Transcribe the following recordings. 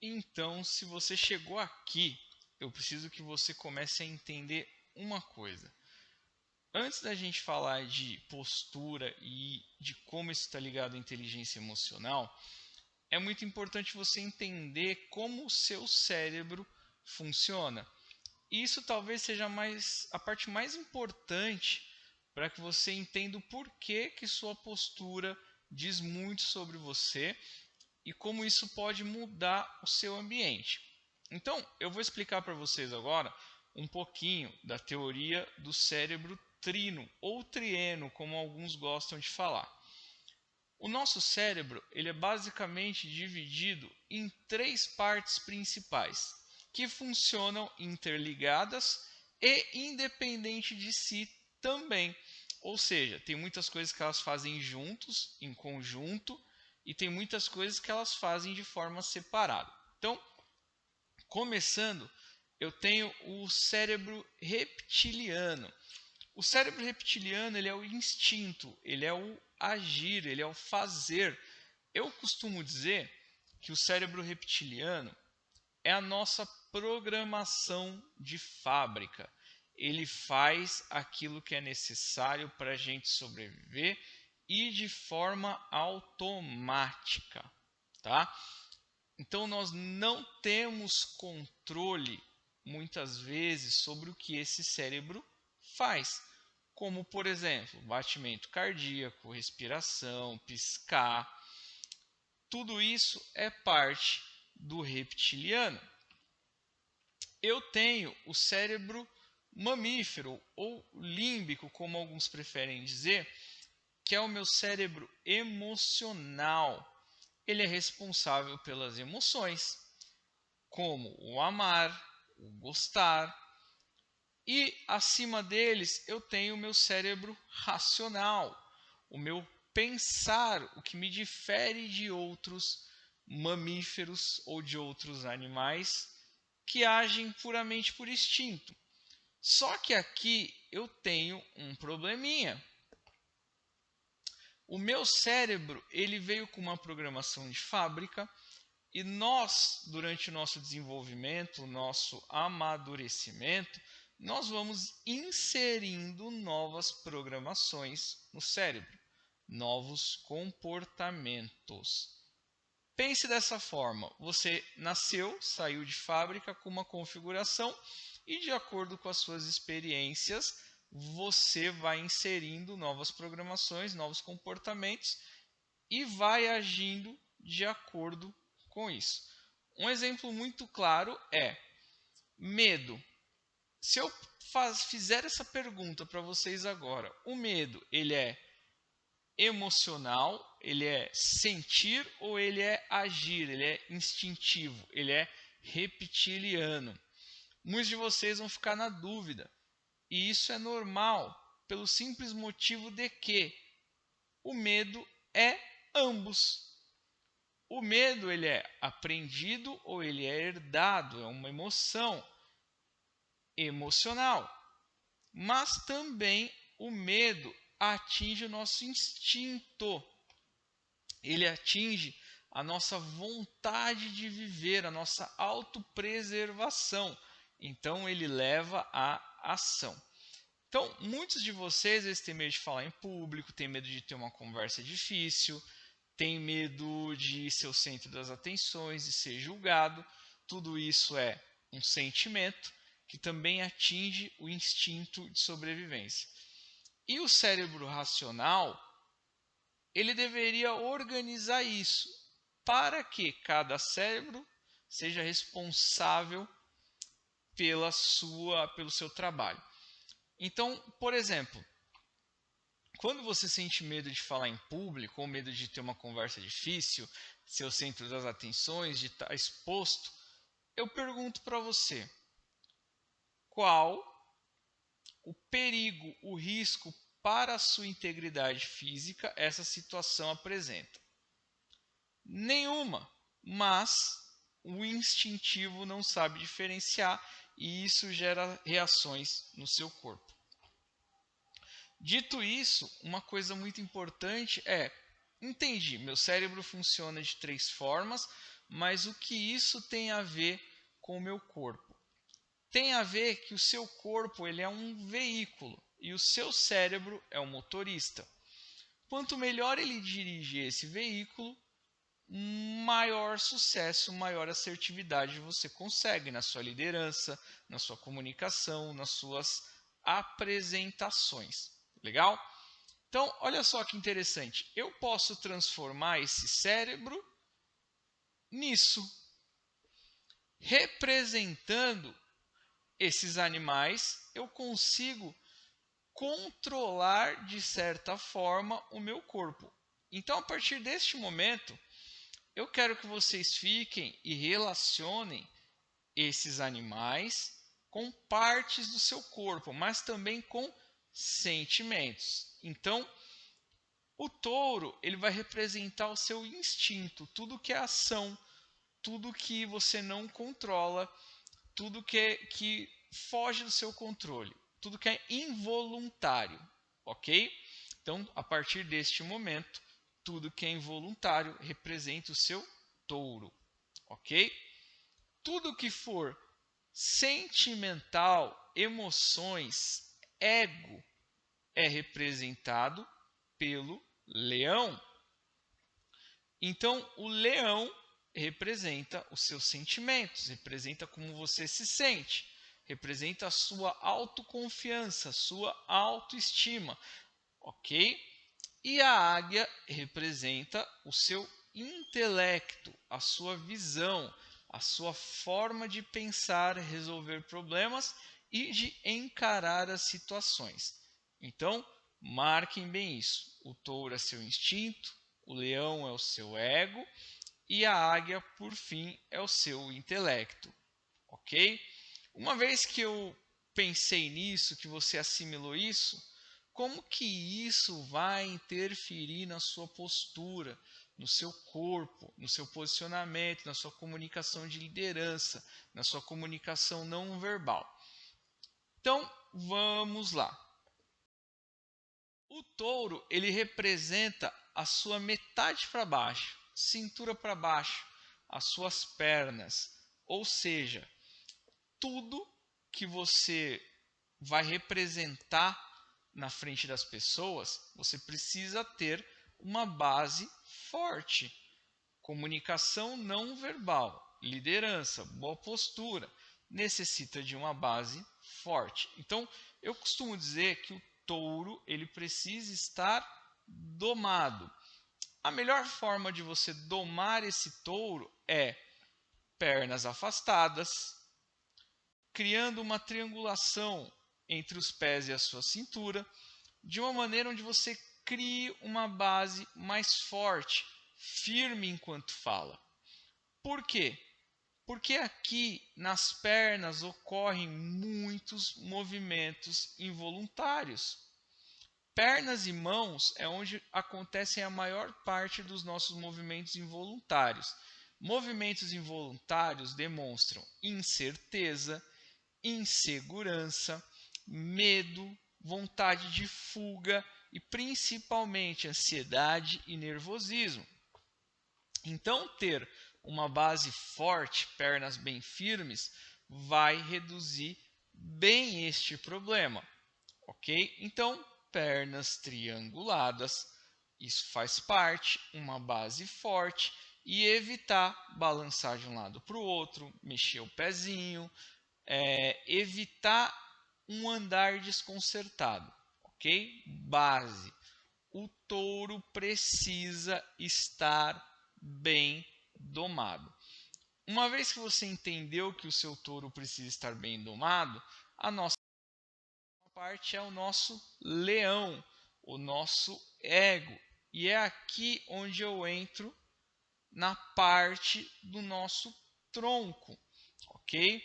Então, se você chegou aqui, eu preciso que você comece a entender uma coisa. Antes da gente falar de postura e de como isso está ligado à inteligência emocional, é muito importante você entender como o seu cérebro funciona. E isso talvez seja a parte mais importante para que você entenda o porquê que sua postura diz muito sobre você e como isso pode mudar o seu ambiente. Então, eu vou explicar para vocês agora um pouquinho da teoria do cérebro trino ou trieno, como alguns gostam de falar. O nosso cérebro ele é basicamente dividido em três partes principais, que funcionam interligadas e independente de si também. Ou seja, tem muitas coisas que elas fazem juntos, em conjunto, e tem muitas coisas que elas fazem de forma separada. Então, começando, eu tenho o cérebro reptiliano. O cérebro reptiliano ele é o instinto, ele é o agir, ele é o fazer. Eu costumo dizer que o cérebro reptiliano é a nossa programação de fábrica. Ele faz aquilo que é necessário para a gente sobreviver e de forma automática, tá? Então nós não temos controle muitas vezes sobre o que esse cérebro faz, como por exemplo, batimento cardíaco, respiração, piscar. Tudo isso é parte do reptiliano. Eu tenho o cérebro mamífero ou límbico, como alguns preferem dizer, que é o meu cérebro emocional. Ele é responsável pelas emoções, como o amar, o gostar. E acima deles eu tenho o meu cérebro racional, o meu pensar, o que me difere de outros mamíferos ou de outros animais que agem puramente por instinto. Só que aqui eu tenho um probleminha. O meu cérebro ele veio com uma programação de fábrica e nós, durante o nosso desenvolvimento, o nosso amadurecimento, nós vamos inserindo novas programações no cérebro, novos comportamentos. Pense dessa forma: você nasceu, saiu de fábrica com uma configuração e, de acordo com as suas experiências, você vai inserindo novas programações, novos comportamentos e vai agindo de acordo com isso. Um exemplo muito claro é medo. Se eu fizer essa pergunta para vocês agora, o medo, ele é emocional, ele é sentir ou ele é agir, ele é instintivo, ele é reptiliano? Muitos de vocês vão ficar na dúvida, e isso é normal, pelo simples motivo de que o medo é ambos. O medo ele é aprendido ou ele é herdado, é uma emoção emocional. Mas também o medo atinge o nosso instinto. Ele atinge a nossa vontade de viver, a nossa autopreservação. Então ele leva à ação. Então, muitos de vocês têm medo de falar em público, têm medo de ter uma conversa difícil, têm medo de ser o centro das atenções, de ser julgado. Tudo isso é um sentimento que também atinge o instinto de sobrevivência. E o cérebro racional, ele deveria organizar isso para que cada cérebro seja responsável pelo seu trabalho. Então, por exemplo, quando você sente medo de falar em público ou medo de ter uma conversa difícil, ser o centro das atenções, de estar exposto, eu pergunto para você, qual o perigo, o risco para a sua integridade física essa situação apresenta? Nenhuma, mas o instintivo não sabe diferenciar e isso gera reações no seu corpo. Dito isso, uma coisa muito importante é: entendi, meu cérebro funciona de três formas, mas o que isso tem a ver com o meu corpo? Tem a ver que o seu corpo ele é um veículo e o seu cérebro é o motorista. Quanto melhor ele dirigir esse veículo, maior sucesso, maior assertividade você consegue na sua liderança, na sua comunicação, nas suas apresentações. Legal? Então, olha só que interessante. Eu posso transformar esse cérebro nisso, representando esses animais, eu consigo controlar de certa forma o meu corpo. Então, a partir deste momento, eu quero que vocês fiquem e relacionem esses animais com partes do seu corpo, mas também com sentimentos. Então, o touro, ele vai representar o seu instinto, tudo que é ação, tudo que você não controla, tudo que foge do seu controle, tudo que é involuntário, ok? Então, a partir deste momento, tudo que é involuntário representa o seu touro, ok? Tudo que for sentimental, emoções, ego, é representado pelo leão. Então, o leão representa os seus sentimentos, representa como você se sente, representa a sua autoconfiança, a sua autoestima, ok? E a águia representa o seu intelecto, a sua visão, a sua forma de pensar, resolver problemas e de encarar as situações. Então, marquem bem isso. O touro é seu instinto, o leão é o seu ego e a águia, por fim, é o seu intelecto, ok? Uma vez que eu pensei nisso, que você assimilou isso, como que isso vai interferir na sua postura, no seu corpo, no seu posicionamento, na sua comunicação de liderança, na sua comunicação não verbal? Então, vamos lá. O touro, ele representa a sua metade para baixo, cintura para baixo, as suas pernas, ou seja, tudo que você vai representar na frente das pessoas, você precisa ter uma base forte. Comunicação não verbal, liderança, boa postura, necessita de uma base forte. Então, eu costumo dizer que o touro, ele precisa estar domado. A melhor forma de você domar esse touro é pernas afastadas, criando uma triangulação entre os pés e a sua cintura, de uma maneira onde você crie uma base mais forte, firme enquanto fala. Por quê? Porque aqui nas pernas ocorrem muitos movimentos involuntários. Pernas e mãos é onde acontecem a maior parte dos nossos movimentos involuntários. Movimentos involuntários demonstram incerteza, insegurança, medo, vontade de fuga e principalmente ansiedade e nervosismo. Então, ter uma base forte, pernas bem firmes, vai reduzir bem este problema, ok? Então, pernas trianguladas, isso faz parte, uma base forte e evitar balançar de um lado para o outro, mexer o pezinho, evitar um andar desconcertado, ok? Base. O touro precisa estar bem domado. Uma vez que você entendeu que o seu touro precisa estar bem domado, a nossa parte é o nosso leão, o nosso ego. E é aqui onde eu entro na parte do nosso tronco, ok?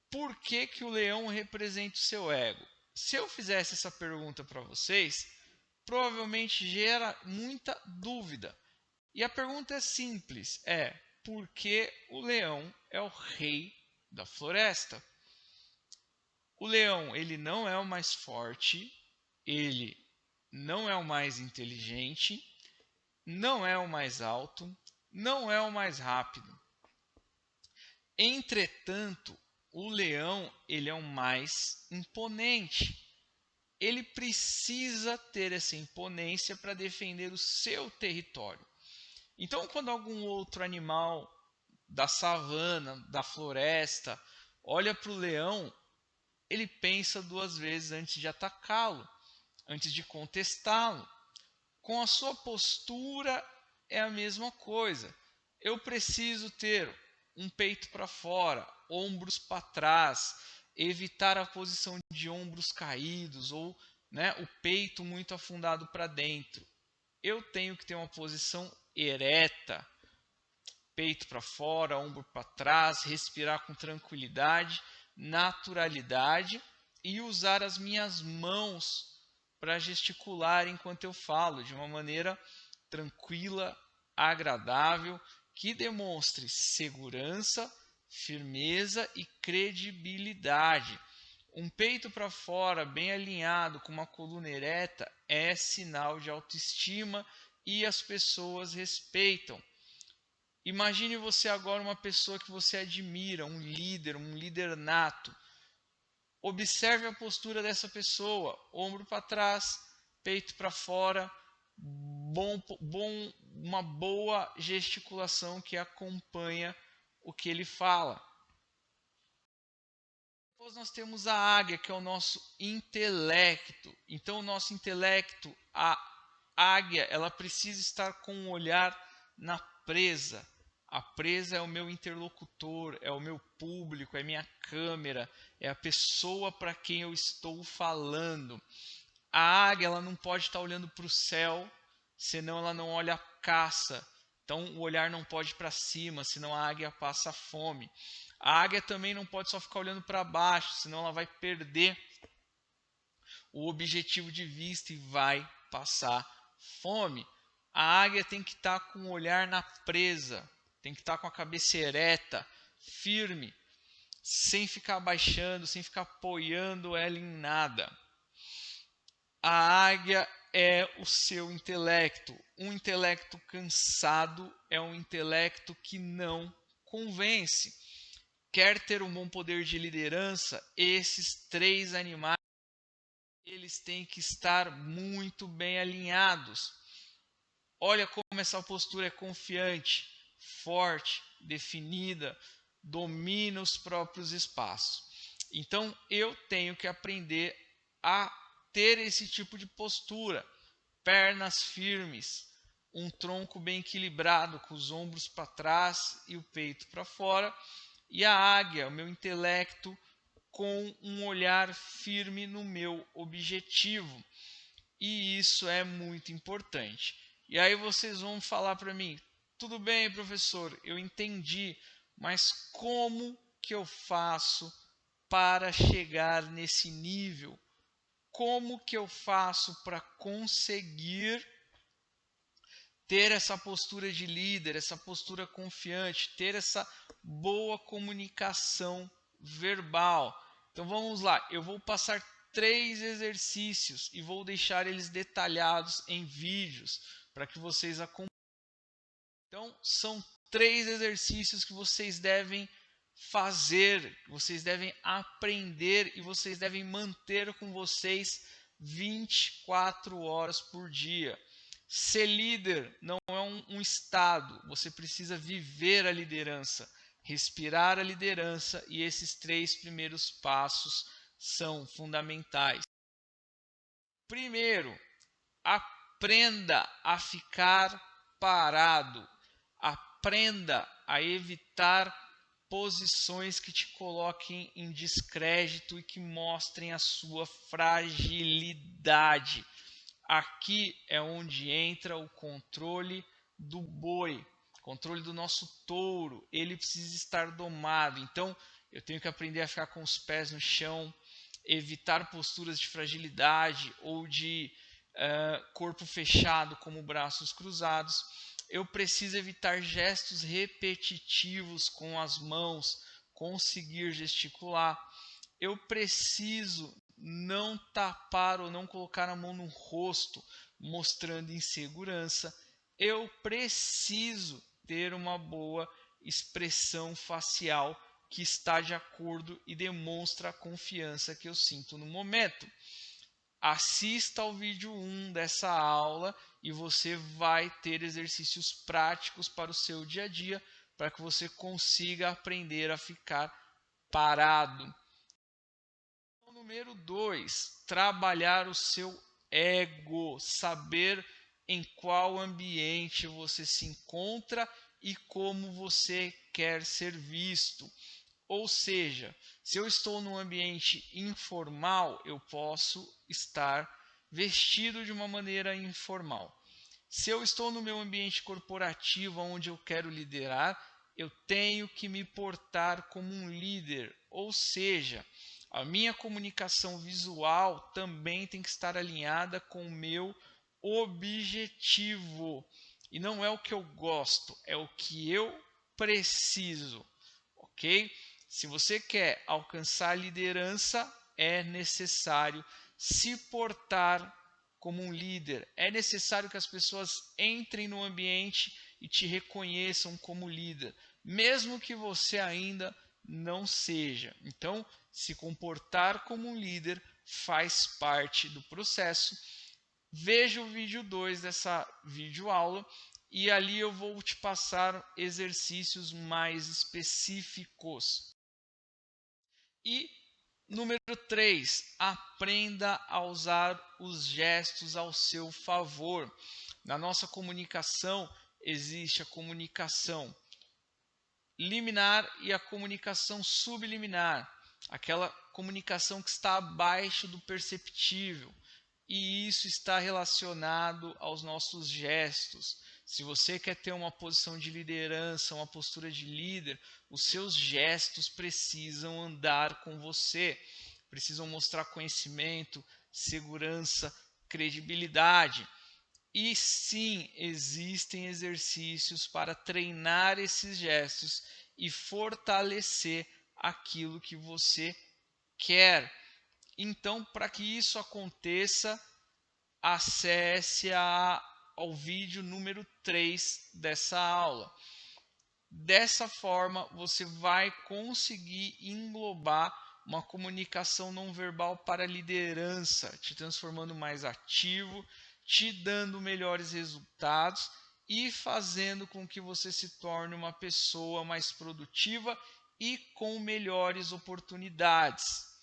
Por que que o leão representa o seu ego? Se eu fizesse essa pergunta para vocês, provavelmente gera muita dúvida. E a pergunta é simples, por que o leão é o rei da floresta? O leão, ele não é o mais forte, ele não é o mais inteligente, não é o mais alto, não é o mais rápido. Entretanto, o leão ele é o mais imponente. Ele precisa ter essa imponência para defender o seu território. Então, quando algum outro animal da savana, da floresta, olha para o leão, ele pensa duas vezes antes de atacá-lo, antes de contestá-lo. Com a sua postura é a mesma coisa. Eu preciso ter um peito para fora, ombros para trás, evitar a posição de ombros caídos ou, né, o peito muito afundado para dentro. Eu tenho que ter uma posição ereta, peito para fora, ombro para trás, respirar com tranquilidade, naturalidade e usar as minhas mãos para gesticular enquanto eu falo, de uma maneira tranquila, agradável, que demonstre segurança, firmeza e credibilidade. Um peito para fora, bem alinhado, com uma coluna ereta, é sinal de autoestima e as pessoas respeitam. Imagine você agora uma pessoa que você admira, um líder nato. Observe a postura dessa pessoa, ombro para trás, peito para fora, uma boa gesticulação que acompanha o que ele fala. Depois nós temos a águia, que é o nosso intelecto. Então o nosso intelecto, a águia, ela precisa estar com o olhar na presa. A presa é o meu interlocutor, é o meu público, é minha câmera, é a pessoa para quem eu estou falando. A águia ela não pode estar olhando para o céu, senão ela não olha a caça. Então o olhar não pode ir para cima, senão a águia passa fome. A águia também não pode só ficar olhando para baixo, senão ela vai perder o objetivo de vista e vai passar fome. A águia tem que estar com o olhar na presa, tem que estar com a cabeça ereta, firme, sem ficar abaixando, sem ficar apoiando ela em nada. A águia é o seu intelecto. Um intelecto cansado é um intelecto que não convence. Quer ter um bom poder de liderança? Esses três animais eles têm que estar muito bem alinhados. Olha como essa postura é confiante, forte, definida, domina os próprios espaços. Então eu tenho que aprender a ter esse tipo de postura, pernas firmes, um tronco bem equilibrado, com os ombros para trás e o peito para fora, e a águia, o meu intelecto, com um olhar firme no meu objetivo. E isso é muito importante. E aí vocês vão falar para mim: tudo bem, professor, eu entendi, mas como que eu faço para chegar nesse nível? Como que eu faço para conseguir ter essa postura de líder, essa postura confiante, ter essa boa comunicação verbal? Então vamos lá, eu vou passar 3 exercícios e vou deixar eles detalhados em vídeos para que vocês acompanhem. Então são 3 exercícios que vocês devem fazer, que vocês devem aprender e vocês devem manter com vocês 24 horas por dia. Ser líder não é um estado, você precisa viver a liderança, respirar a liderança, e esses 3 primeiros passos são fundamentais. Primeiro, aprenda a ficar parado, aprenda a evitar posições que te coloquem em descrédito e que mostrem a sua fragilidade. Aqui é onde entra o controle do boi, controle do nosso touro. Ele precisa estar domado. Então, eu tenho que aprender a ficar com os pés no chão, evitar posturas de fragilidade ou de corpo fechado, como braços cruzados. Eu preciso evitar gestos repetitivos com as mãos, conseguir gesticular. Eu preciso não tapar ou não colocar a mão no rosto, mostrando insegurança. Eu preciso ter uma boa expressão facial que está de acordo e demonstra a confiança que eu sinto no momento. Assista ao vídeo 1 dessa aula e você vai ter exercícios práticos para o seu dia a dia, para que você consiga aprender a ficar parado. Número 2, trabalhar o seu ego, saber em qual ambiente você se encontra e como você quer ser visto. Ou seja, se eu estou num ambiente informal, eu posso estar vestido de uma maneira informal. Se eu estou no meu ambiente corporativo, onde eu quero liderar, eu tenho que me portar como um líder. Ou seja, a minha comunicação visual também tem que estar alinhada com o meu objetivo. E não é o que eu gosto, é o que eu preciso. Ok? Se você quer alcançar liderança, é necessário se portar como um líder. É necessário que as pessoas entrem no ambiente e te reconheçam como líder, mesmo que você ainda não seja. Então, se comportar como um líder faz parte do processo. Veja o vídeo 2 dessa videoaula e ali eu vou te passar exercícios mais específicos. E número 3, aprenda a usar os gestos ao seu favor. Na nossa comunicação existe a comunicação liminar e a comunicação subliminar, aquela comunicação que está abaixo do perceptível. E isso está relacionado aos nossos gestos. Se você quer ter uma posição de liderança, uma postura de líder, os seus gestos precisam andar com você, precisam mostrar conhecimento, segurança, credibilidade. E sim, existem exercícios para treinar esses gestos e fortalecer aquilo que você quer. Então, para que isso aconteça, acesse ao vídeo número 3 dessa aula. Dessa forma, você vai conseguir englobar uma comunicação não verbal para a liderança, te transformando mais ativo, te dando melhores resultados e fazendo com que você se torne uma pessoa mais produtiva e com melhores oportunidades.